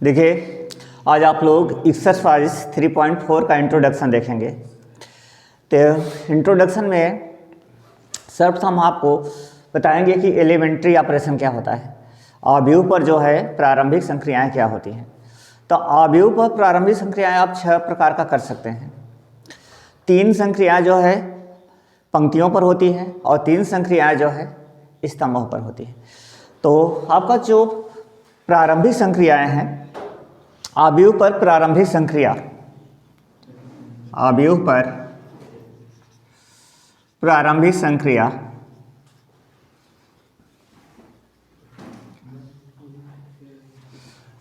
देखिए, आज आप लोग एक्सरसाइज 3.4 का इंट्रोडक्शन देखेंगे। तो इंट्रोडक्शन में सर्वप्रथम आपको बताएंगे कि एलिमेंट्री ऑपरेशन क्या होता है, आव्यूह पर जो है प्रारंभिक संक्रियाएं क्या होती हैं। तो आव्यूह पर प्रारंभिक संक्रियाएं आप 6 प्रकार का कर सकते हैं। 3 संक्रियाएं जो है पंक्तियों पर होती हैं और 3 संक्रियाएं जो है स्तंभों पर होती हैं। तो आपका जो प्रारंभिक संक्रियाएं हैं, आव्यूह पर प्रारंभिक संक्रिया, आव्यूह पर प्रारंभिक संक्रिया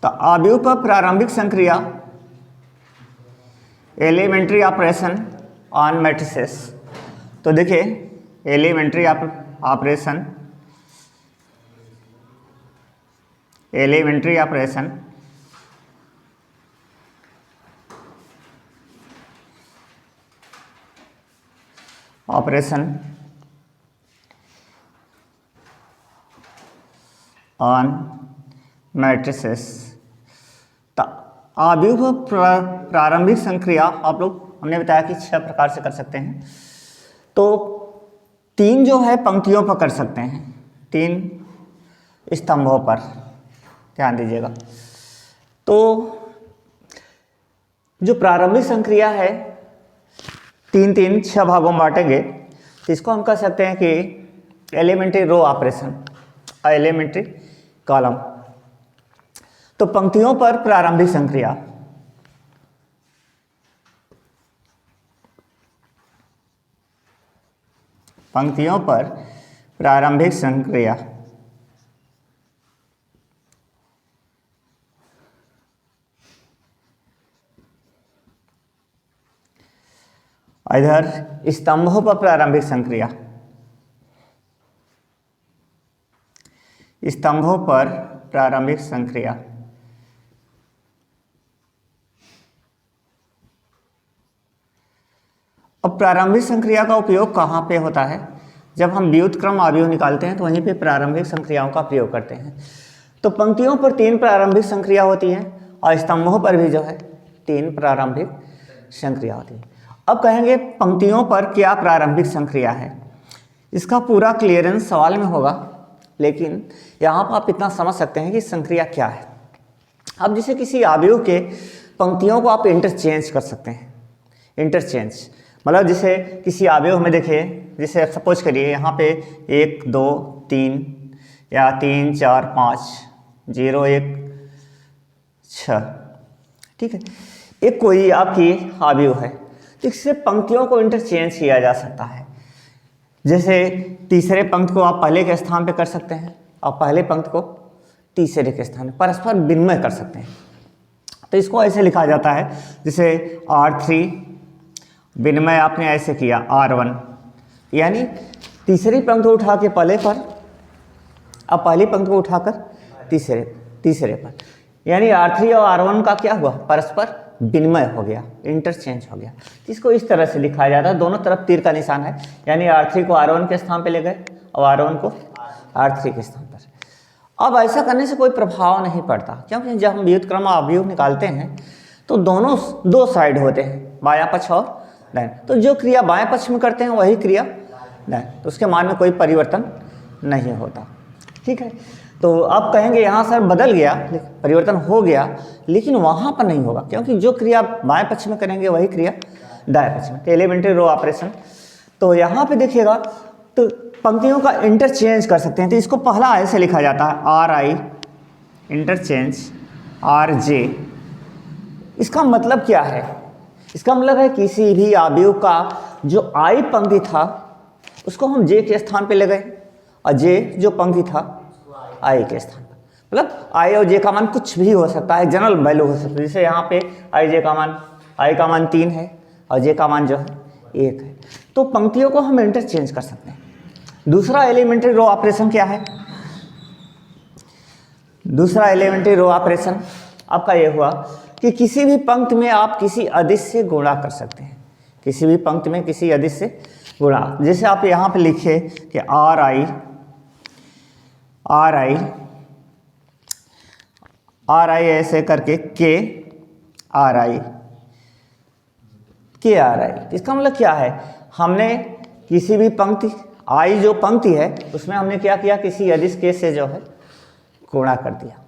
तो आव्यूह पर प्रारंभिक संक्रिया एलिमेंट्री ऑपरेशन ऑन मैट्रिसेस। तो देखिए, एलिमेंट्री ऑपरेशन ऑन मैट्रिसेस। तो आव्यूह प्रारंभिक संक्रिया आप लोग हमने बताया कि 6 प्रकार से कर सकते हैं। तो 3 जो है पंक्तियों पर कर सकते हैं, 3 स्तंभों पर, ध्यान दीजिएगा। तो जो प्रारंभिक संक्रिया है 3 6 भागों में बांटेंगे, तो इसको हम कह सकते हैं कि एलिमेंट्री रो ऑपरेशन और एलिमेंट्री कॉलम। तो पंक्तियों पर प्रारंभिक संक्रिया, पंक्तियों पर प्रारंभिक संक्रिया इधर स्तंभों पर प्रारंभिक संक्रिया, स्तंभों पर प्रारंभिक संक्रिया। अब प्रारंभिक संक्रिया का उपयोग कहाँ पे होता है? जब हम व्युत्क्रम आव्यूह निकालते हैं तो वहीं पे प्रारंभिक संक्रियाओं का प्रयोग करते हैं। तो पंक्तियों पर 3 प्रारंभिक संक्रिया होती हैं और स्तंभों पर भी जो है 3 प्रारंभिक संक्रिया होती है। अब कहेंगे पंक्तियों पर क्या प्रारंभिक संक्रिया है, इसका पूरा क्लियरेंस सवाल में होगा, लेकिन यहाँ पर आप इतना समझ सकते हैं कि संक्रिया क्या है। अब जैसे किसी आव्यूह के पंक्तियों को आप इंटरचेंज कर सकते हैं। इंटरचेंज मतलब जैसे किसी आव्यूह में देखिए, जैसे सपोज करिए यहाँ पे 1 2 3 या 3 4 5 0 1 6, ठीक है, एक कोई आपकी आव्यूह है, तो इससे पंक्तियों को इंटरचेंज किया जा सकता है। जैसे तीसरे पंक्ति को आप पहले के स्थान पे कर सकते हैं और पहले पंक्ति को तीसरे के स्थान पर परस्पर विनिमय कर सकते हैं। तो इसको ऐसे लिखा जाता है, जैसे R3 विनिमय आपने ऐसे किया R1, यानी तीसरी पंक्ति को उठा के पहले पर, अब पहली पंक्ति को उठाकर तीसरे पर, यानी R3 और R1 का क्या हुआ, परस्पर विनिमय हो गया, इंटरचेंज हो गया। इसको इस तरह से लिखा जाता है, दोनों तरफ तीर का निशान है, यानी R3 को R1 के स्थान पे ले गए और R1 को R3 के स्थान पर। अब ऐसा करने से कोई प्रभाव नहीं पड़ता, क्योंकि जब हम व्युत्क्रम आव्यूह निकालते हैं तो दोनों 2 साइड होते हैं, बायां पक्ष और दायां। तो जो क्रिया बाएं पक्ष में करते हैं वही क्रिया दाएं, तो उसके मान में कोई परिवर्तन नहीं होता, ठीक है। तो आप कहेंगे यहाँ सर बदल गया, परिवर्तन हो गया, लेकिन वहाँ पर नहीं होगा, क्योंकि जो क्रिया बाएं पक्ष में करेंगे वही क्रिया दाएं पक्ष में। तो एलिमेंट्री रो ऑपरेशन, तो यहाँ पे देखिएगा तो पंक्तियों का इंटरचेंज कर सकते हैं। तो इसको पहला ऐसे लिखा जाता है RI इंटरचेंज RJ। इसका मतलब क्या है? इसका मतलब है किसी भी आव्यूह का जो I पंक्ति था उसको हम J के स्थान पे ले गए और J जो पंक्ति था I के स्थान पर। मतलब I और J का मान कुछ भी हो सकता है, जनरल वैल्यू हो सकता है। जैसे यहाँ पे I का मान 3 है और J का मान जो है 1 है। तो पंक्तियों को हम इंटरचेंज कर सकते हैं। दूसरा एलिमेंट्री रो ऑपरेशन क्या है? दूसरा एलिमेंट्री रो ऑपरेशन आपका ये हुआ कि किसी भी पंक्ति में आप किसी अदिश से गुणा कर सकते हैं। किसी भी पंक्ति में किसी अदिश से गुणा, जैसे आप यहाँ पे लिखे कि RI आर आई ऐसे करके के आर आई, के आर आई। इसका मतलब क्या है, हमने किसी भी पंक्ति, आई जो पंक्ति है उसमें हमने क्या किया, किसी अदिश के से जो है गुणा कर दिया।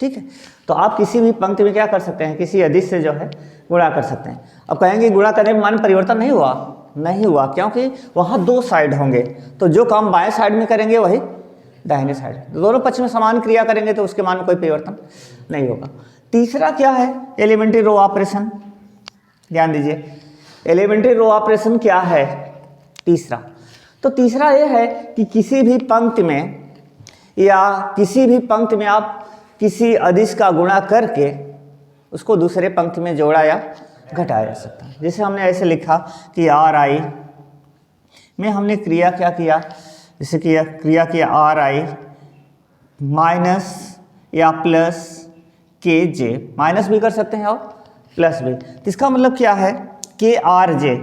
ठीक है, तो आप किसी भी पंक्ति में क्या कर सकते हैं, किसी अदिश से जो है गुणा कर सकते हैं। अब कहेंगे गुणा करने में मान परिवर्तन नहीं हुआ, नहीं हुआ, क्योंकि वहाँ दो साइड होंगे, तो जो काम बाएं साइड में करेंगे वही दाहिने साइड, दोनों पक्ष में समान क्रिया करेंगे तो उसके मान में कोई परिवर्तन नहीं होगा। तीसरा क्या है, एलिमेंट्री रो ऑपरेशन। ध्यान दीजिए, एलिमेंट्री रो ऑपरेशन क्या है तीसरा, तो तीसरा ये है कि किसी भी पंक्ति में या किसी भी पंक्ति में आप किसी अदिश का गुणा करके उसको दूसरे पंक्ति में जोड़ा या घटाया जा सकता है। जैसे हमने ऐसे लिखा कि आर आई में हमने क्रिया क्या किया, जैसे कि क्रिया किया आर आई माइनस या प्लस के जे, माइनस भी कर सकते हैं और प्लस भी। तो इसका मतलब क्या है, के आर जे,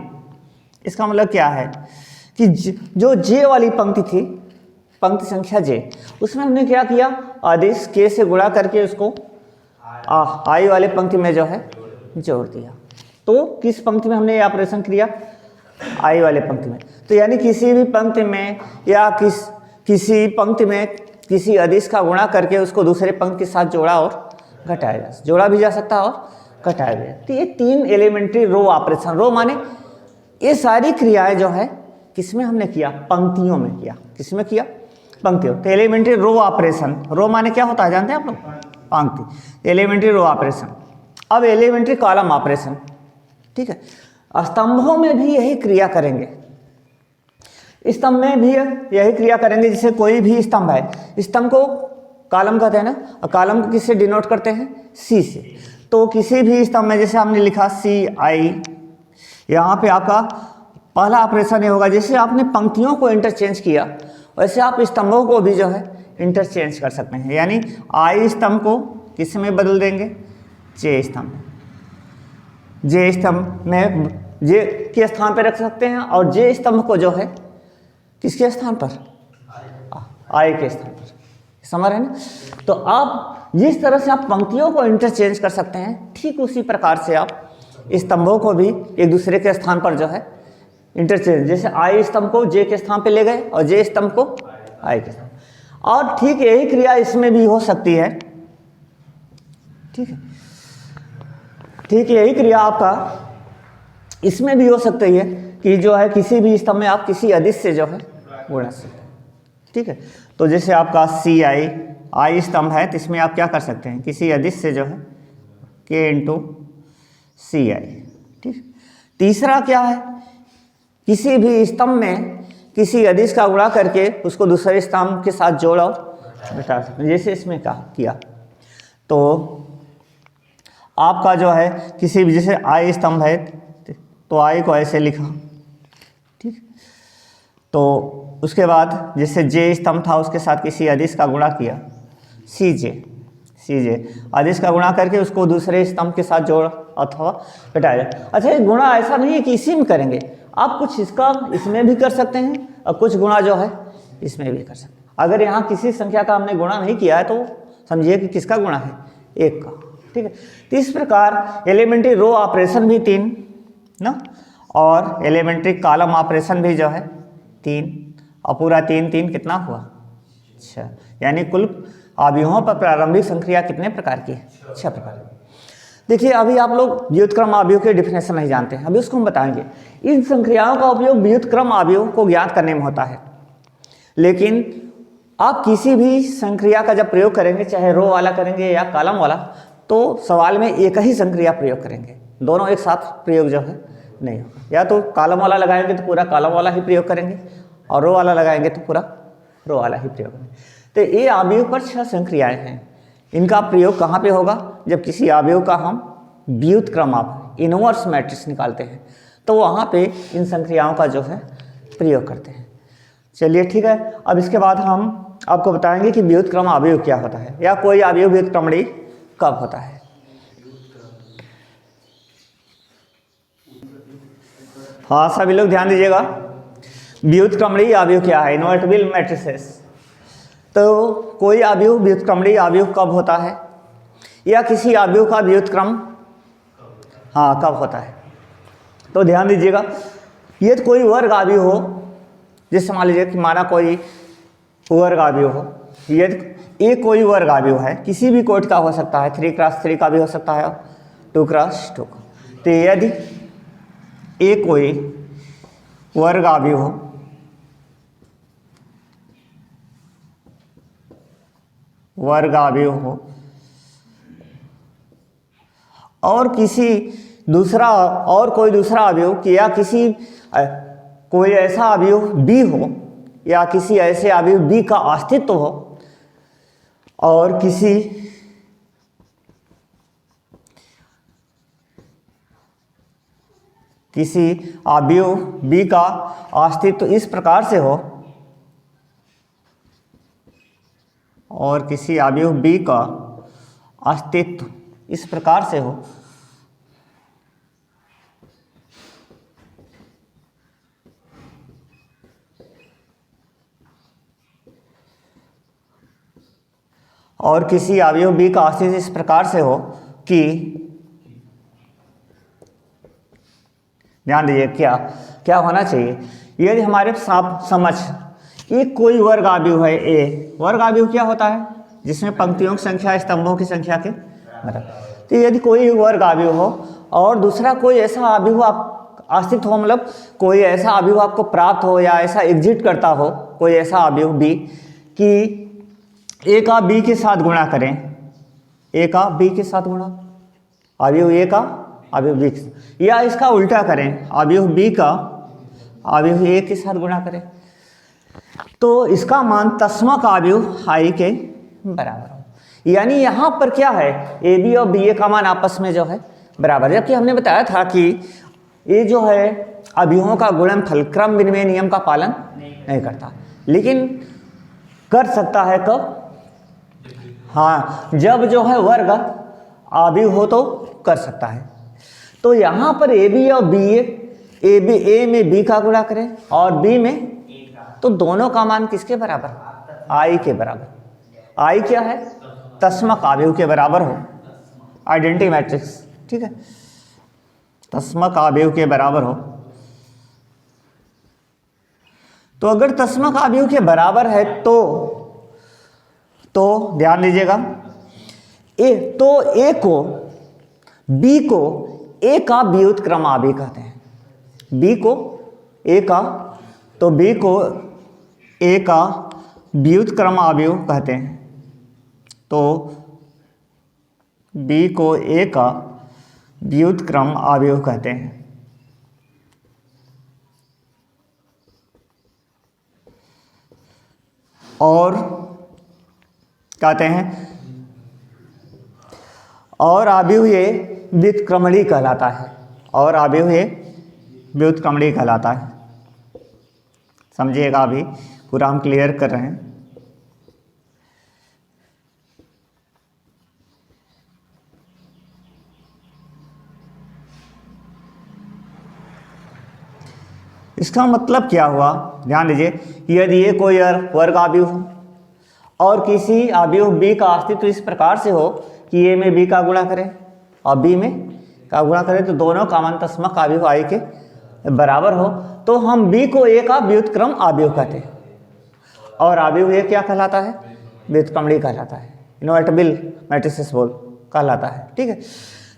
इसका मतलब क्या है कि जो जे वाली पंक्ति थी, पंक्ति संख्या जे, उसमें हमने क्या किया, अदिश के से गुणा करके उसको आई वाले पंक्ति में जो है जोड़ दिया। तो किस पंक्ति में हमने ये ऑपरेशन किया, आई वाले पंक्ति में। तो यानी किसी भी पंक्ति में या किसी पंक्ति में किसी अदिश का गुणा करके उसको दूसरे पंक्ति के साथ जोड़ा और घटाया जा सकता, जोड़ा भी जा सकता है और घटाया भी। तो ये तीन एलिमेंट्री रो ऑपरेशन, रो माने ये सारी क्रियाएं जो है किसमें हमने किया, पंक्तियों में किया। किसमें किया, पंक्तियों। तो एलिमेंट्री रो ऑपरेशन, रो माने क्या होता है जानते हैं आप लोग, पंक्ति, एलिमेंट्री रो ऑपरेशन। अब एलिमेंट्री कॉलम ऑपरेशन, ठीक है, स्तंभों में भी यही क्रिया करेंगे, स्तंभ में भी यही क्रिया करेंगे। जैसे कोई भी स्तंभ है, स्तंभ को कॉलम कहते हैं ना, और कॉलम को किससे डिनोट करते हैं, सी से। तो किसी भी स्तंभ में जैसे हमने लिखा सी आई, यहाँ पे आपका पहला ऑपरेशन ये होगा, जैसे आपने पंक्तियों को इंटरचेंज किया वैसे आप स्तंभों को भी जो है इंटरचेंज कर सकते हैं। यानी आई स्तंभ को किस में बदल देंगे, जे स्तंभ, जे स्तंभ में जे के स्थान पर रख सकते हैं, और जे स्तंभ को जो है किसके स्थान पर, आई के स्थान पर। समझ रहे हैं ना। तो आप जिस तरह से आप पंक्तियों को इंटरचेंज कर सकते हैं, ठीक उसी प्रकार से आप स्तंभों को भी एक दूसरे के स्थान पर जो है इंटरचेंज, जैसे आई स्तंभ को जे के स्थान पे ले गए और जे स्तंभ को आई के स्थान। और ठीक यही क्रिया इसमें भी हो सकती है, ठीक है, ठीक यही क्रिया आपका इसमें भी हो सकती है कि जो है किसी भी स्तंभ में आप किसी अदिश से जो है गुणा सकते हैं। ठीक है, तो जैसे आपका सी आई, आई स्तंभ है तो इसमें आप क्या कर सकते हैं, किसी अदिश से जो है के इंटू सी आई। ठीक, तीसरा क्या है, किसी भी स्तंभ में किसी अदिश का गुणा करके उसको दूसरे स्तंभ के साथ जोड़ा और घटा सकते हैं। जैसे इसमें किया तो आपका जो है किसी भी, जैसे आई स्तंभ है तो आई को ऐसे लिखा, ठीक, तो उसके बाद जैसे जे स्तंभ था उसके साथ किसी अदिश का गुणा किया, सी जे अदिश का गुणा करके उसको दूसरे स्तंभ के साथ जोड़ अथवा घटाया। अच्छा, ये गुणा ऐसा नहीं है कि इसी में करेंगे, आप कुछ इसका इसमें भी कर सकते हैं और कुछ गुणा जो है इसमें भी कर सकते हैं। अगर यहाँ किसी संख्या का हमने गुणा नहीं किया है तो समझिए कि किसका गुणा है, एक का। ठीक है, तो इस प्रकार एलिमेंट्री रो ऑपरेशन भी तीन ना, और एलिमेंट्री कॉलम ऑपरेशन भी जो है तीन, और पूरा तीन तीन कितना हुआ, अच्छा, यानी कुल अवयवों पर प्रारंभिक संक्रिया कितने प्रकार की है, 6 प्रकार। देखिए अभी आप लोग व्युत्क्रम अवयव के डिफिनेशन नहीं जानते हैं, अभी उसको हम बताएंगे। इन संक्रियाओं का उपयोग व्युत्क्रम अवयव को ज्ञात करने में होता है, लेकिन आप किसी भी संक्रिया का जब प्रयोग करेंगे, चाहे रो वाला करेंगे या कॉलम वाला, तो सवाल में एक ही संक्रिया प्रयोग करेंगे, दोनों एक साथ प्रयोग जो है नहीं होगा। या तो कॉलम वाला लगाएंगे तो पूरा कॉलम वाला ही प्रयोग करेंगे, और रो वाला लगाएंगे तो पूरा रो वाला ही प्रयोग करेंगे। तो ये अवयव पर 6 संक्रियाएँ हैं। इनका प्रयोग कहाँ पे होगा, जब किसी अवयव का हम व्युत्क्रम इनवर्स मैट्रिक्स निकालते हैं तो वहाँ पे इन संक्रियाओं का जो है प्रयोग करते हैं। चलिए ठीक है, अब इसके बाद हम आपको बताएंगे कि व्युत्क्रम अवयव क्या होता है, या कोई अवयव व्युत्क्रमणी कब होता है। हाँ सभी लोग ध्यान दीजिएगा, व्युत्क्रमणी अवयव क्या है, इन्वर्टिबल मैट्रिसेस। तो कोई अवयव व्युत्क्रमणी अवयव कब होता है, या किसी अवयव का व्युत्क्रम हाँ कब होता है। तो ध्यान दीजिएगा, ये तो कोई वर्ग अवयव हो, जैसे मान लीजिए कि माना कोई वर्ग अवयव हो, ये कोई वर्ग अवयव है, किसी भी कोटि का हो सकता है, 3x3 का भी हो सकता है, 2x2 का। तो यदि ये कोई वर्ग अवयव हो और किसी दूसरा और कोई दूसरा अवयव या किसी कोई ऐसा अवयव बी हो या किसी ऐसे अवयव बी का अस्तित्व हो और किसी अवयव बी का अस्तित्व इस प्रकार से हो और किसी अवयव बी का अस्तित्व इस प्रकार से हो और किसी अवयव बी का अस्तित्व इस प्रकार से हो कि, ध्यान दीजिए क्या क्या होना चाहिए, यदि हमारे साथ समझ एक कोई वर्ग अवयव है ए, वर्ग अवयव क्या होता है जिसमें पंक्तियों की संख्या स्तंभों की संख्या के बराबर। तो यदि कोई वर्ग अवयव हो और दूसरा कोई ऐसा अवयव आप अस्तित्व हो, मतलब कोई ऐसा अवयव आपको प्राप्त हो या ऐसा एग्जिट करता हो कोई ऐसा अवयव बी कि ए का बी के साथ गुणा करें, ए का बी के साथ गुणा, अवयव ए का अवयव बी के साथ, या इसका उल्टा करें, अवयव बी का अवयव ए के साथ गुणा करें, तो इसका मान तस्मक अवयव आई के बराबर हो। यानी यहाँ पर क्या है, ए बी और बी ए का मान आपस में जो है बराबर, जबकि हमने बताया था कि ये जो है अवयवों का गुणनफल क्रम विनिमय नियम का पालन नहीं करता, लेकिन कर सकता है कब, हाँ जब जो है वर्ग अवयव हो तो कर सकता है। तो यहाँ पर ए बी और बी ए में बी का गुणा करें और बी में, तो दोनों का मान किसके बराबर, आई के बराबर। आई क्या है, तस्मक अवयव के बराबर हो, आइडेंटिटी मैट्रिक्स, ठीक है, तस्मक अवयव के बराबर हो। तो अगर तस्मक अवयव के बराबर है तो ध्यान दीजिएगा, तो ए को बी को ए का व्युत्क्रम अवयव कहते हैं, बी को ए का, तो बी को ए का व्युत्क्रम अवयव कहते हैं, तो बी को ए का व्युत्क्रम अवयव कहते हैं। और कहते हैं और अवयव ये व्युत्क्रमणी कहलाता है, और अवयव ये व्युत्क्रमणी कहलाता है। समझिएगा, अभी पूरा हम क्लियर कर रहे हैं। इसका मतलब क्या हुआ, ध्यान दीजिए, यदि ये कोई वर्ग अवयव हो और किसी अवयव बी का अस्तित्व इस प्रकार से हो कि ए में बी का गुणा करें और बी में का गुणा करें, तो दोनों का मान तस्मक अवयव आई के बराबर हो, तो हम बी को ए का व्युत्क्रम अवयव कहते हैं, और अवयव ए क्या कहलाता है, व्युत्क्रमणी कहलाता है, इनवर्टिबल मैट्रिसेस बोल कहलाता है, ठीक है।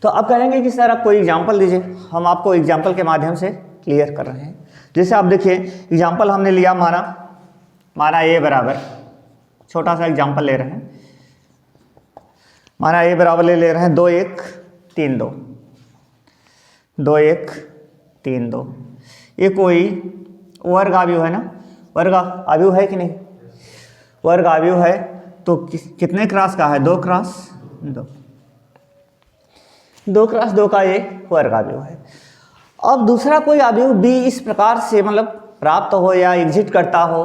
तो अब कहेंगे कि सर आप कोई एग्जाम्पल दीजिए, हम आपको एग्जाम्पल के माध्यम से क्लियर कर रहे हैं। जैसे आप देखिए एग्जाम्पल हमने लिया, माना ए बराबर, छोटा सा एग्जाम्पल ले रहे हैं, माना ए बराबर ले रहे हैं 2 1 3 2, 2 1 3 2, ये कोई वर्ग अवयव है ना, वर्ग अवयव है कि नहीं, वर्ग अवयव है, तो कितने क्रॉस का है, 2 क्रॉस 2, 2 क्रॉस 2 का ये वर्ग अवयव है। अब दूसरा कोई अवयव बी इस प्रकार से मतलब प्राप्त हो या एग्जिट करता हो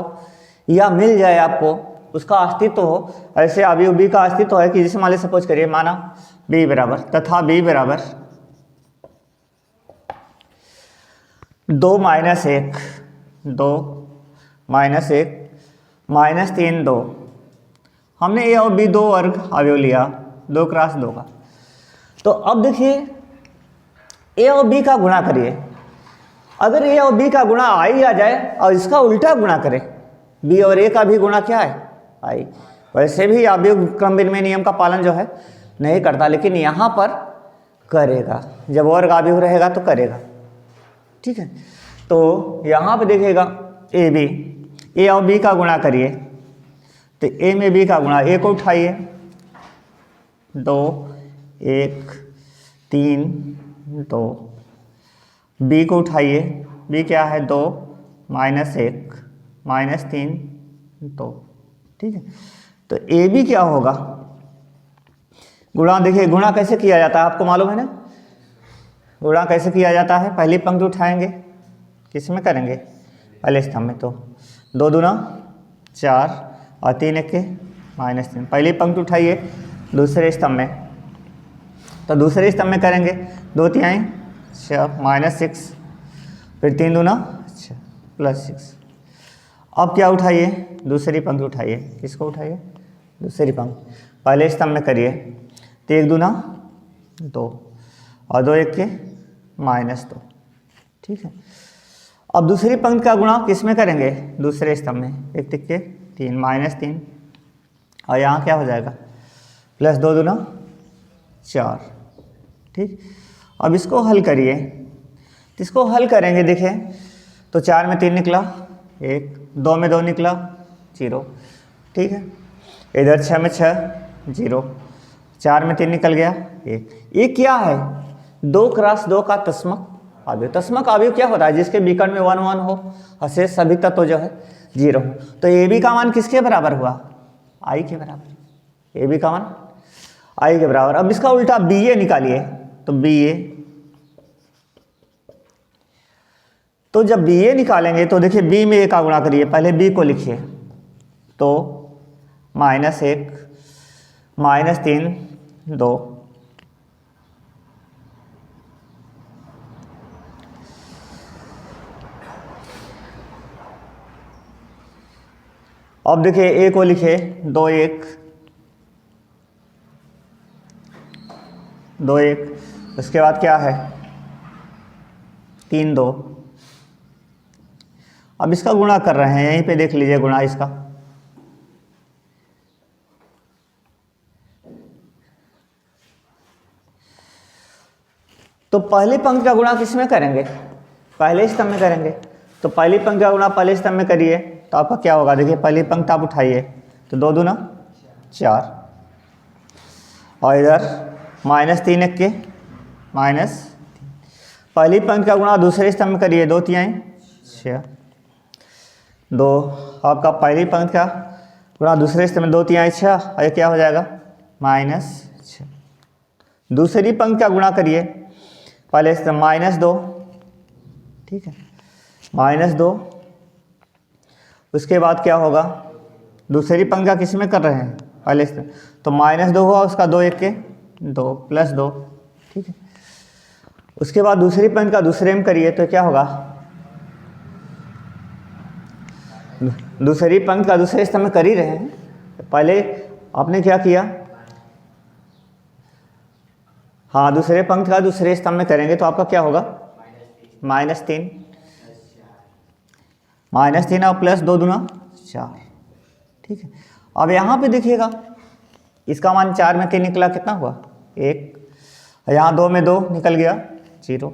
या मिल जाए आपको, उसका अस्तित्व हो, ऐसे अवयव बी का अस्तित्व है कि जैसे मान लीजिए सपोज करिए, माना बी बराबर तथा बी बराबर 2 - 1 2 - 1 -3 2, हमने ए और बी दो वर्ग अवयव लिया, 2 क्रॉस 2 का। तो अब देखिए ए और बी का गुणा करिए। अगर ए और बी का गुणा आई आ जाए और इसका उल्टा गुणा करें, बी और ए का भी गुणा क्या है आई। वैसे भी आव्यूह क्रम विनिमय नियम का पालन जो है नहीं करता, लेकिन यहाँ पर करेगा। जब वर्ग आव्यूह रहेगा तो करेगा, ठीक है। तो यहाँ पे देखिएगा ए बी, ए और बी का गुणा करिए तो ए में बी का गुणा, ए को उठाइए 2 1 3 2, बी को उठाइए, बी क्या है 2 -1 -3 2, ठीक है। तो ए बी क्या होगा, गुणा देखिए गुणा कैसे किया जाता है आपको मालूम है ना। गुणा कैसे किया जाता है, पहली पंक्ति उठाएंगे, किस में करेंगे, पहले स्तंभ में। तो 2 दूना 4 और 3 1 -3, पहली पंक्ति उठाइए दूसरे स्तंभ में, तो दूसरे स्तंभ में करेंगे 2 3 6 -6, फिर 3 दूना 6 +6। अब क्या उठाइए, दूसरी पंक्ति उठाइए, किसको उठाइए, दूसरी पंक्ति, पहले स्तंभ में करिए तो 1 दूना 2 और 2 1 -2, ठीक है। अब दूसरी पंक्ति का गुणा किस में करेंगे, दूसरे स्तंभ में, 1 तिक्के 3 -3, और यहाँ क्या हो जाएगा +2 दूना 4, ठीक। अब इसको हल करिए, तो इसको हल करेंगे देखिए तो 4 में 3 निकला 1, 2 में 2 निकला 0, ठीक है। इधर 6 में 6 0, 4 में 3 निकल गया 1। ये क्या है, 2 क्रॉस 2 का तस्मक आव्यूह। तस्मक आव्यूह क्या होता है, जिसके विकर्ण में 1 1 हो और शेष सभी तत्व जो है 0 हो। तो ए बी का मान किसके बराबर हुआ, आई के बराबर, ए बी का मान आई के बराबर। अब इसका उल्टा बी ए निकालिए, तो बी ए, तो जब बी ए निकालेंगे तो देखिए बी में ए का गुणा करिए, पहले बी को लिखिए, तो -1 -3 2, अब देखिए ए को लिखे 2 1 2 1, उसके बाद क्या है 3 2। अब इसका गुणा कर रहे हैं, यहीं पे देख लीजिए गुणा इसका, तो पहली पंक्ति का गुणा किस में करेंगे, पहले स्तंभ में करेंगे। तो पहली पंक्ति का गुणा पहले स्तंभ में करिए तो आपका क्या होगा, देखिए पहली पंक्ति आप उठाइए तो 2 दूना 4, और इधर -3 1 पहली पंक्ति का गुणा दूसरे स्तंभ में करिए, 2 3 6 2, आपका पहली पंक्ति का गुणा दूसरे स्तंभ में 2 3 6, और ये क्या हो जाएगा -6। दूसरी पंक्ति का गुणा करिए पहले स्तंभ -2, ठीक है, -2। उसके बाद क्या होगा, दूसरी पंक्ति का किस में कर रहे हैं, पहले स्तंभ, तो -2 हुआ, उसका 2 1 2 +2, ठीक है। उसके बाद दूसरी पंक्ति का दूसरे में करिए तो क्या होगा, दूसरी पंक्ति का दूसरे स्तंभ में कर ही रहे हैं, पहले आपने क्या किया, हाँ दूसरे पंक्ति का दूसरे स्तंभ में करेंगे तो आपका क्या होगा -3 और +2 दूना 4, ठीक है। अब यहाँ पे देखिएगा इसका मान 4 में 3 निकला, कितना हुआ 1, यहाँ 2 में 2 निकल गया 0,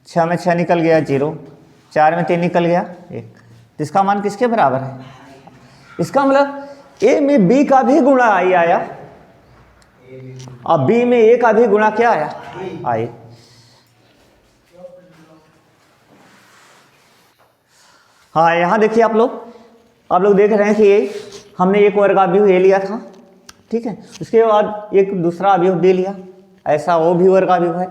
6 में 6 निकल गया 0, 4 में 3 निकल गया 1। तो इसका मान किसके बराबर है, इसका मतलब ए में बी का भी गुणा आई आया, अब बी में ए का भी गुणा क्या आया आई। हाँ यहाँ देखिए आप लोग देख रहे हैं कि ये हमने एक वर्ग आव्यूह ए लिया था, ठीक है, उसके बाद एक दूसरा आव्यूह बी लिया, ऐसा वो भी वर्ग आव्यूह है,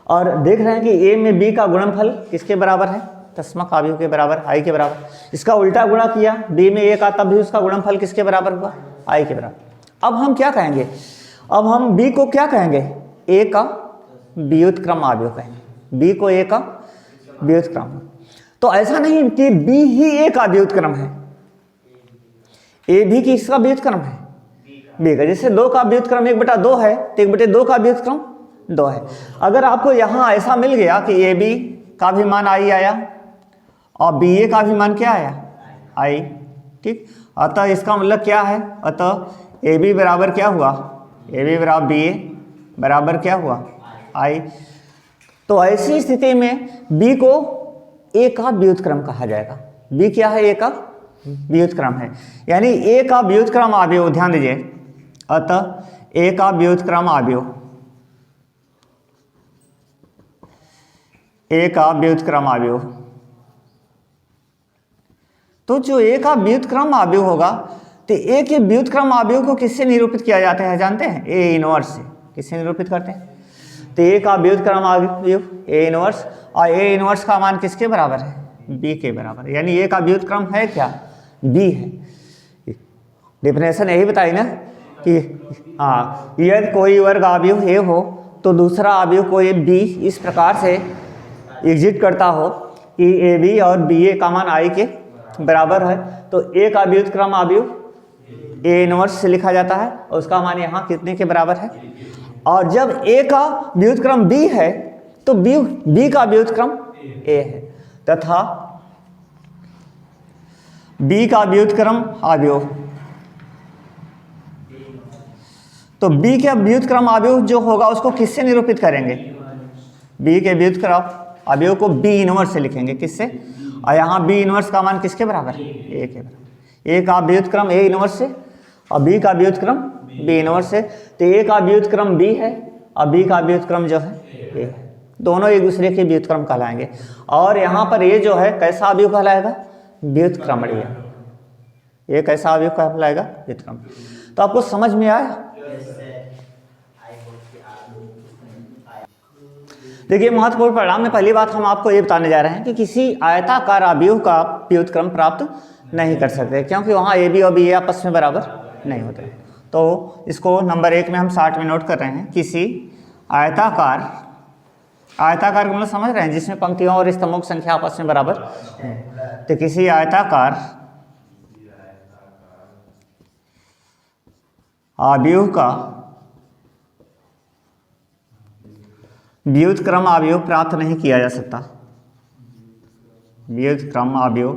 और देख रहे हैं कि ए में बी का गुणनफल किसके बराबर है, तस्मक आव्यूह के बराबर, आई के बराबर। इसका उल्टा गुणा किया, बी में ए का, तब भी उसका गुणनफल किसके बराबर हुआ, आई के बराबर। अब हम क्या कहेंगे, अब हम बी को क्या कहेंगे, ए का व्युत्क्रम आव्यूह कहेंगे, बी को ए का व्युत्क्रम। तो ऐसा नहीं कि बी ही ए का व्युत्क्रम है, ए भी किसका व्युत्क्रम है, बी का। जैसे 2 का व्युत्क्रम 1/2 है तो 1/2 का व्युत्क्रम 2 है। अगर आपको यहाँ ऐसा मिल गया कि ए बी का भी मान आई आया और बी ए का भी मान क्या आया, आई, ठीक। अतः इसका मतलब क्या है, अतः ए बी बराबर क्या हुआ, ए बी बराबर बी ए बराबर क्या हुआ, आई। तो ऐसी स्थिति में बी को ए का व्युत्क्रम कहा जाएगा। बी क्या है, ए का व्युत्क्रम है, यानी ए का व्युत्क्रम अवयव, ध्यान दीजिए, अतः ए का व्युत्क्रम अवयव, ए का व्युत्क्रम अवयव। तो जो ए का व्युत्क्रम अवयव होगा तो ए के व्युत्क्रम अवयव को किससे निरूपित किया जाता है जानते हैं, ए इनवर्स से। किससे निरूपित करते हैं, तो ए का व्युत्क्रम अवयव ए इनवर्स, और ए इनवर्स का मान किसके बराबर है, बी के बराबर, यानी ए का व्युत्क्रम है क्या, बी है। डेफिनेशन यही बताई ना कि हाँ, यदि कोई वर्ग अवयव ए हो तो दूसरा अवयव कोई बी इस प्रकार से एग्जिट करता हो कि ए बी और बी ए का मान आई के बराबर है, तो ए का व्युत्क्रम अवयव ए इनवर्स से लिखा जाता है और उसका मान यहाँ कितने के बराबर है। और जब ए का व्युत्क्रम बी है तो बी का व्युत्क्रम ए है, तथा बी का व्युत्क्रम अवयव, तो बी के व्युत्क्रम अवयव जो होगा उसको किससे निरूपित करेंगे, बी के व्युत्क्रम अवयव को बी इनवर्स से लिखेंगे, किससे, और यहाँ बी इनवर्स का मान किसके बराबर है, ए के बराबर। ए का व्युत्क्रम ए इनवर्स से और बी का व्युत्क्रम बी इनवर्स से, तो ए का व्युत्क्रम बी है और बी का व्युत्क्रम जो है ए है, दोनों एक दूसरे के व्युत्क्रम कहलाएंगे। और यहाँ पर ए जो है कैसा अवयव कहलाएगा, व्युत्क्रमणीय। ये कैसा अवयव कहलाएगा, व्युत्क्रम। तो आपको समझ में आया। देखिए महत्वपूर्ण परिणाम में पहली बात हम आपको ये बताने जा रहे हैं कि किसी आयताकार अवयव का व्युत्क्रम प्राप्त नहीं कर सकते, क्योंकि वहाँ ए बी और बी ए आपस में बराबर नहीं होते। तो इसको नंबर 1 में हम 60 में नोट कर रहे हैं। किसी आयताकार का मतलब समझ रहे हैं, जिसमें पंक्तियों और स्तंभों की संख्या आपस में बराबर है। तो किसी आयताकार अवयव का व्युत्क्रम अवयव प्राप्त नहीं किया जा सकता, व्युत्क्रम अवयव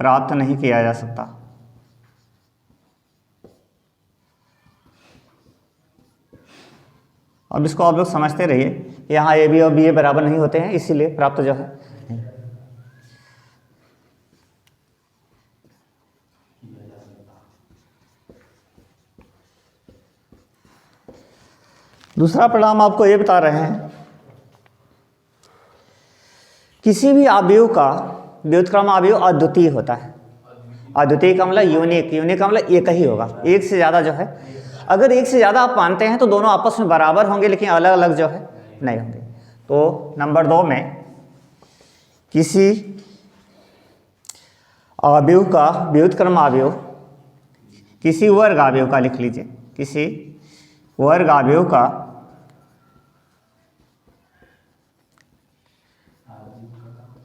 प्राप्त नहीं किया जा सकता। अब इसको आप लोग समझते रहिए, यहाँ ए बी और बी ए बराबर नहीं होते हैं, इसीलिए प्राप्त जो है। दूसरा परिणाम आपको ये बता रहे हैं, किसी भी अवयव का व्युत्क्रम अवयव अद्वितीय होता है। अद्वितीय का मतलब यूनिक, यूनिक का मतलब एक ही होगा, एक से ज़्यादा जो है। अगर एक से ज़्यादा आप मानते हैं तो दोनों आपस में बराबर होंगे, लेकिन अलग अलग जो है नहीं होंगे। तो नंबर 2 में किसी अवयव का व्युत्क्रम अवयव, किसी वर्ग अवयव का लिख लीजिए, किसी वर्ग अवयव का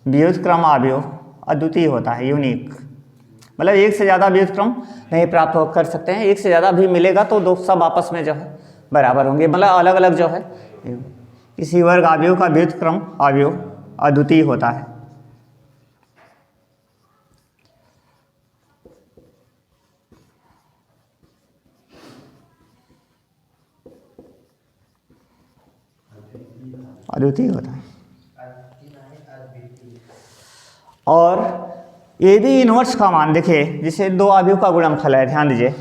व्युत्क्रम अवयव अद्वितीय होता है, यूनिक। मतलब एक से ज़्यादा व्युत्क्रम नहीं प्राप्त कर सकते हैं, एक से ज़्यादा भी मिलेगा तो दो सब आपस में जो है बराबर होंगे, मतलब अलग अलग जो है। किसी वर्ग अवयव का व्युत्क्रम अवयव अद्वितीय होता है। अद्वितीय होता है। और ए बी इनवर्स का मान देखिए, जिसे दो अवयव का गुणनफल है, ध्यान दीजिए।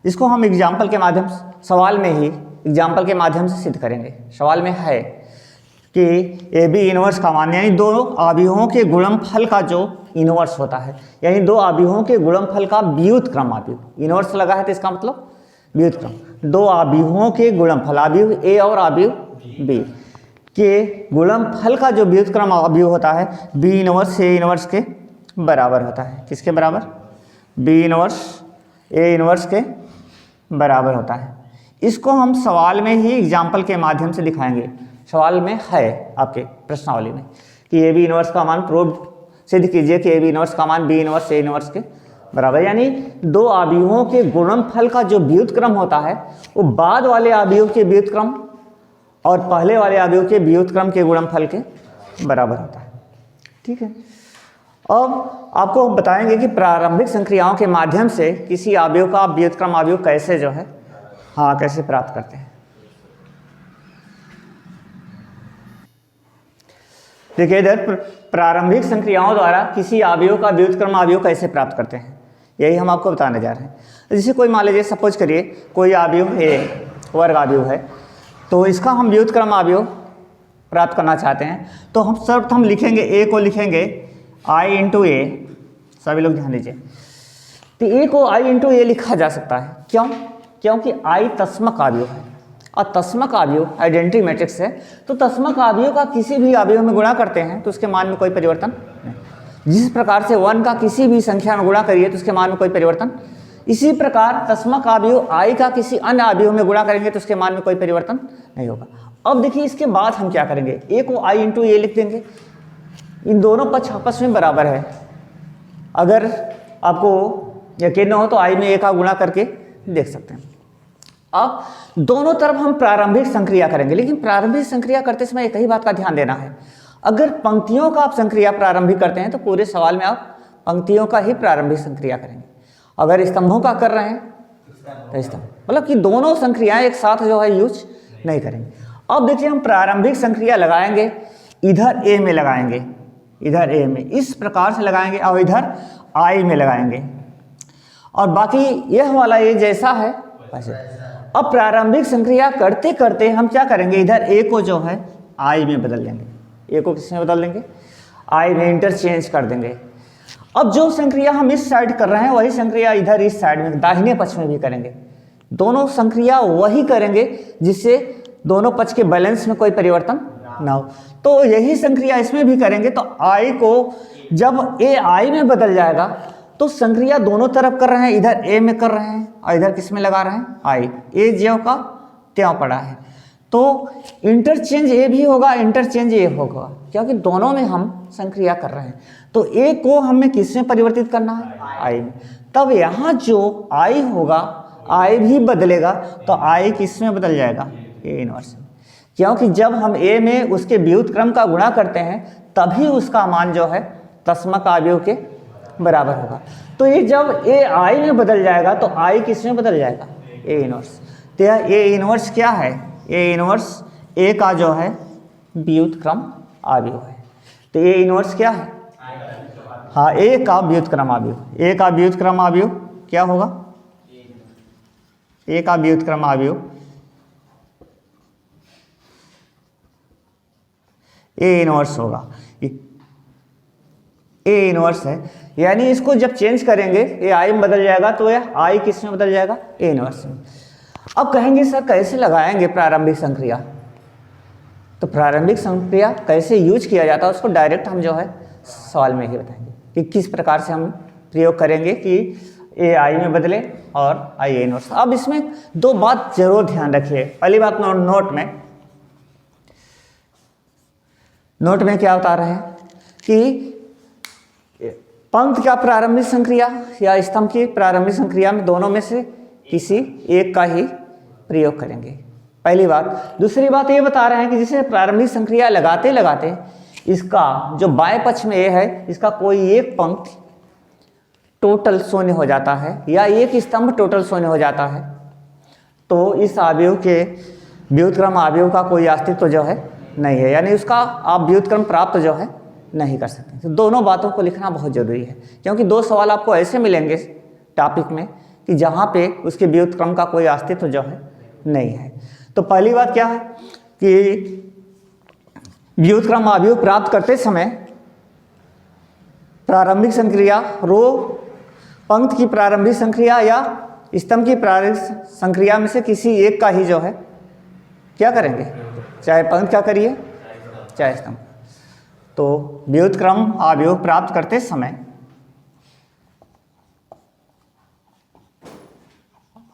इसको हम एग्जाम्पल के माध्यम से, सवाल में ही एग्जाम्पल के माध्यम से सिद्ध करेंगे। सवाल में है कि ए बी इनवर्स का मान, यानी दो अवयवों के गुणनफल का जो इनवर्स होता है, यानी दो अवयवों के गुणनफल का व्युत्क्रम अवयव। इनवर्स लगा है तो इसका मतलब व्युत्क्रम। दो अवयवों के गुणनफल, अवयव ए और अवयव बी के गुणनफल का जो व्युत्क्रम अवयव होता है, बी इनवर्स ए इनवर्स के बराबर होता है। किसके बराबर? बी इनवर्स ए इनवर्स के बराबर होता है। इसको हम सवाल में ही एग्जाम्पल के माध्यम से दिखाएंगे। सवाल में है आपके प्रश्नावली में कि ए बी इनवर्स का मान प्रूव सिद्ध कीजिए कि ए बी इनवर्स का मान बी इनवर्स ए इनवर्स के बराबर, यानी दो अवयवों के गुणनफल का जो व्युत्क्रम होता है वो बाद वाले अवयव के व्युत्क्रम और पहले वाले अवयव के व्युत्क्रम के गुणनफल के बराबर होता है। ठीक है, अब आपको हम बताएंगे कि प्रारंभिक संक्रियाओं के माध्यम से किसी अवयव का व्युत्क्रम अवयव कैसे जो है कैसे प्राप्त करते हैं। देखिए इधर प्रारंभिक संक्रियाओं द्वारा किसी अवयव का व्युत्क्रम अवयव कैसे प्राप्त करते हैं, यही हम आपको बताने जा रहे हैं। जैसे कोई मान लीजिए, सपोज करिए कोई अवयव ए वर्ग अवयव है, तो इसका हम व्युत्क्रम अवयव प्राप्त करना चाहते हैं, तो हम सर्वप्रथम लिखेंगे ए को लिखेंगे आई इंटू ए। सभी लोग ध्यान दीजिए, तो ए को आई इंटू ए लिखा जा सकता है। क्यों? क्योंकि आई तस्मक अवयव है और तस्मक अवयव आइडेंटिटी मैट्रिक्स है, तो तस्मक अवयव का किसी भी अवयव में गुणा करते हैं तो उसके मान में कोई परिवर्तन नहीं। जिस प्रकार से 1 का किसी भी संख्या में गुणा करिए तो उसके मान में कोई परिवर्तन, इसी प्रकार तस्मक अवयव आई का किसी अन्य अवयव में गुणा करेंगे तो उसके मान में कोई परिवर्तन नहीं होगा। अब देखिए इसके बाद हम क्या करेंगे, ए को आई इंटू ए लिख देंगे। इन दोनों पक्ष आपस में बराबर है। अगर आपको यकीन न हो तो आई में ए का गुणा करके देख सकते हैं। अब दोनों तरफ हम प्रारंभिक संक्रिया करेंगे, लेकिन प्रारंभिक संक्रिया करते समय एक ही बात का ध्यान देना है, अगर पंक्तियों का आप संक्रिया प्रारंभिक करते हैं तो पूरे सवाल में आप पंक्तियों का ही प्रारंभिक संक्रिया करेंगे। अगर स्तंभों का कर रहे हैं तो स्तंभ, मतलब कि दोनों संक्रियाएं एक साथ जो है यूज नहीं करेंगे। अब देखिए हम प्रारंभिक संक्रिया लगाएंगे, इधर ए में लगाएंगे, इधर ए में इस प्रकार से लगाएंगे और इधर आई में लगाएंगे, और बाकी यह वाला ए जैसा है वैसे। अब प्रारंभिक संक्रिया करते करते हम क्या करेंगे, इधर ए को जो है आई में बदल देंगे, ए को किस में बदल देंगे, आई में इंटरचेंज कर देंगे। अब जो संक्रिया हम इस साइड कर रहे हैं वही संक्रिया इधर इस साइड में दाहिने पक्ष में भी करेंगे। दोनों संक्रिया वही करेंगे जिससे दोनों पक्ष के बैलेंस में कोई परिवर्तन ना हो। तो यही संक्रिया इसमें भी करेंगे। तो आई को जब ए आई में बदल जाएगा तो संक्रिया दोनों तरफ कर रहे हैं, इधर ए में कर रहे हैं और इधर किस में लगा रहे हैं, आई। ए ज्यों का त्यों पड़ा है, तो इंटरचेंज ए भी होगा, इंटरचेंज ए होगा, क्योंकि दोनों में हम संक्रिया कर रहे हैं। तो ए को हमें किस में परिवर्तित करना है, आई में। तब यहाँ जो आई होगा आई भी बदलेगा, तो आई किस में बदल जाएगा, ए इनवर्स में, क्योंकि जब हम ए में उसके व्युत्क्रम का गुणा करते हैं तभी उसका मान जो है तस्मक अवयव के बराबर होगा। तो ये जब ए आई में बदल जाएगा तो आई किस में बदल जाएगा, ए इनवर्स। तो यह ए इनवर्स क्या है, ए इनवर्स ए का जो है व्युत्क्रम अवयव है। तो ए इनवर्स क्या है, हाँ, ए का व्युत्क्रम अवयव। ए का व्युत्क्रम अवयव क्या होगा, ए का व्युत्क्रम अवयव ए इनवर्स होगा। ए इनवर्स है, यानी इसको जब चेंज करेंगे ए आई में बदल जाएगा तो यह आई किस में बदल जाएगा, ए इनवर्स में। अब कहेंगे सर कैसे लगाएंगे प्रारंभिक संक्रिया, तो प्रारंभिक संक्रिया कैसे यूज किया जाता है उसको डायरेक्ट हम जो है सवाल में ही बताएंगे कि किस प्रकार से हम प्रयोग करेंगे कि ए आई में बदले और आई ए इनवर्स। अब इसमें दो बात जरूर ध्यान रखिए। पहली बात नोट में क्या बता रहे हैं कि पंक्ति का प्रारंभिक संक्रिया या स्तंभ की प्रारंभिक संक्रिया में दोनों में से किसी एक का ही प्रयोग करेंगे, पहली बात। दूसरी बात ये बता रहे हैं कि जिसे प्रारंभिक संक्रिया लगाते लगाते इसका जो बाएं पक्ष में ए है इसका कोई एक पंक्ति टोटल शून्य हो जाता है या एक स्तंभ टोटल शून्य हो जाता है, तो इस अवयव के व्युत्क्रम अवयव का कोई अस्तित्व जो है नहीं है, यानी उसका आप व्युत्क्रम प्राप्त जो है नहीं कर सकते। तो दोनों बातों को लिखना बहुत जरूरी है, क्योंकि दो सवाल आपको ऐसे मिलेंगे टॉपिक में कि जहाँ पे उसके व्युत्क्रम का कोई अस्तित्व जो है नहीं है। तो पहली बात क्या है कि व्युत्क्रम अवयव प्राप्त करते समय प्रारंभिक संक्रिया रो पंक्ति की प्रारंभिक संक्रिया या स्तंभ की प्रारंभिक संक्रिया में से किसी एक का ही जो है क्या करेंगे, चाहे पंक्ति का करिए चाहे स्तंभ। तो व्युत्क्रम अवयव प्राप्त करते समय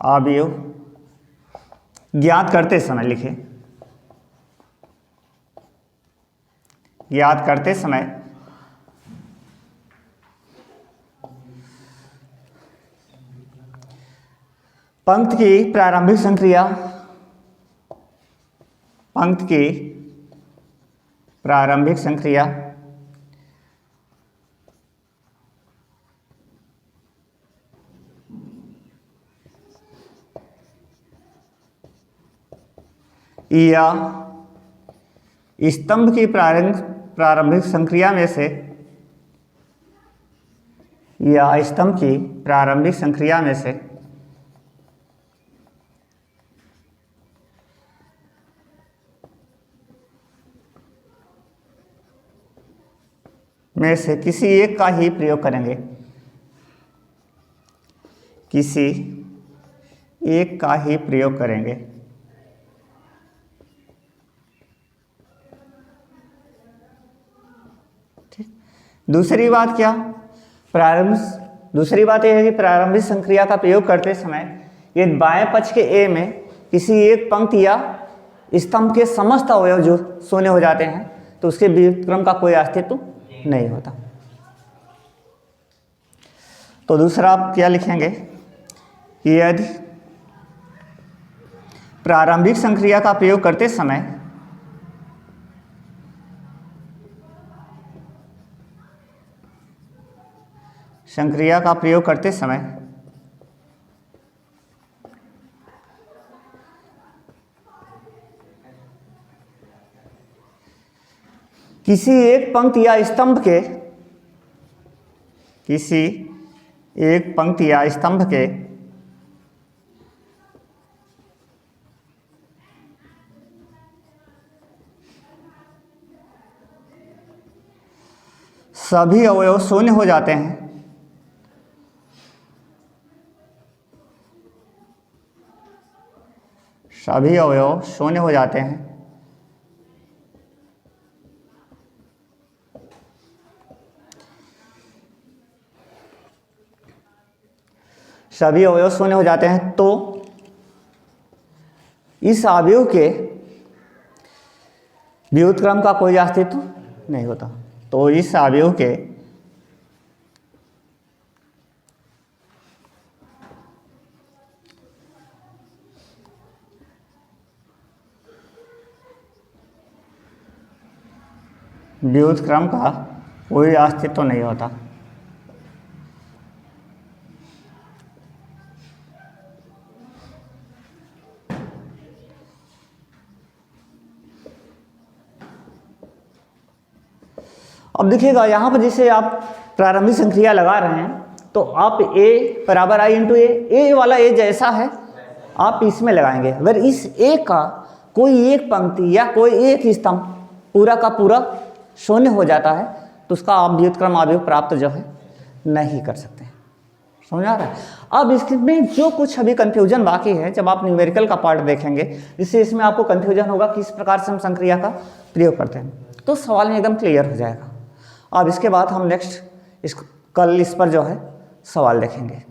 अवयव ज्ञात करते समय लिखे, ज्ञात करते समय पंक्ति की प्रारंभिक संक्रिया, पंक्ति की प्रारंभिक संक्रिया या स्तंभ की प्रारंभिक संक्रिया में से, या स्तंभ की प्रारंभिक संक्रिया में से किसी एक का ही प्रयोग करेंगे, किसी एक का ही प्रयोग करेंगे। ठीक। दूसरी बात क्या, दूसरी बात यह है कि प्रारंभिक संक्रिया का प्रयोग करते समय यदि बाएं पक्ष के ए में किसी एक पंक्ति या स्तंभ के समस्त अवयव जो शून्य हो जाते हैं तो उसके व्युत्क्रम का कोई अस्तित्व नहीं होता। तो दूसरा आप क्या लिखेंगे कि यदि प्रारंभिक संक्रिया का प्रयोग करते समय किसी एक पंक्ति या स्तंभ के, किसी एक पंक्ति या स्तंभ के सभी अवयव शून्य हो जाते हैं, सभी अवयव शून्य हो जाते हैं, सभी अवयव शून्य हो जाते हैं तो इस अवयव के व्युत्क्रम का कोई अस्तित्व नहीं होता। तो इस अवयव के व्युत्क्रम का कोई अस्तित्व नहीं होता। अब देखिएगा यहाँ पर जैसे आप प्रारंभिक संक्रिया लगा रहे हैं तो आप a बराबर i इंटू ए वाला a जैसा है आप इसमें लगाएंगे। अगर इस a का कोई एक पंक्ति या कोई एक स्तंभ पूरा का पूरा शून्य हो जाता है तो उसका आप व्युत्क्रम अवयव प्राप्त जो है नहीं कर सकते। समझ आ रहा है? अब इसमें जो कुछ अभी कंफ्यूजन बाकी है, जब आप न्यूमेरिकल का पार्ट देखेंगे जिससे इसमें आपको कंफ्यूजन होगा किस प्रकार से हम संक्रिया का प्रयोग करते हैं, तो सवाल में एकदम क्लियर हो जाएगा। अब इसके बाद हम नेक्स्ट कल इस पर जो है सवाल देखेंगे।